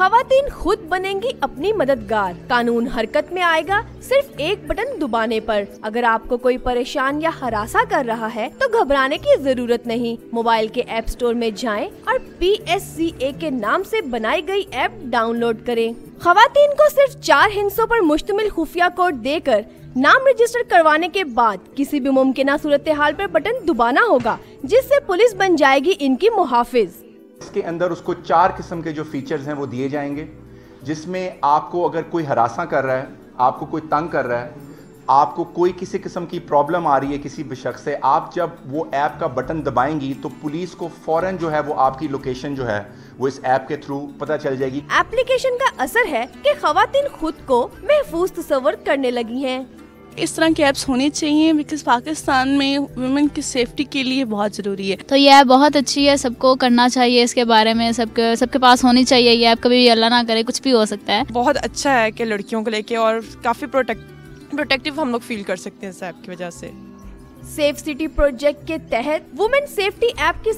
खवातीन खुद बनेंगी अपनी मददगार। कानून हरकत में आएगा सिर्फ एक बटन दबाने पर। अगर आपको कोई परेशान या हरासा कर रहा है तो घबराने की जरूरत नहीं। मोबाइल के ऐप स्टोर में जाएं और PSCA के नाम से बनाई गई ऐप डाउनलोड करें। खवातीन को सिर्फ 4 हिस्सों पर मुश्तमिल खुफिया कोड देकर नाम रजिस्टर करवाने के बाद किसी भी मुमकिन सूरत हाल पर बटन दबाना होगा, जिससे पुलिस बन जाएगी इनकी मुहाफिज। इसके अंदर उसको 4 किस्म के जो फीचर्स हैं वो दिए जाएंगे, जिसमें आपको अगर कोई हरासा कर रहा है, आपको कोई तंग कर रहा है, आपको कोई किसी किस्म की प्रॉब्लम आ रही है किसी भी शख्स से, आप जब वो ऐप का बटन दबाएंगी तो पुलिस को फौरन जो है वो आपकी लोकेशन जो है वो इस ऐप के थ्रू पता चल जाएगी। एप्लीकेशन का असर है कि खवातीन खुद को महफूज तस्वर करने लगी हैं। इस तरह के ऐप्स होने चाहिए, बिकॉज पाकिस्तान में वुमेन की सेफ्टी के लिए बहुत ज़रूरी है। तो ये ऐप बहुत अच्छी है, सबको करना चाहिए। इसके बारे में सबके पास होनी चाहिए ये ऐप। कभी भी अल्लाह ना करे कुछ भी हो सकता है। बहुत अच्छा है कि लड़कियों को लेके और काफ़ी प्रोटेक्टिव हम लोग फील कर सकते हैं इस ऐप की वजह से। सेफ सिटी प्रोजेक्ट के तहत वुमेन सेफ्टी ऐप की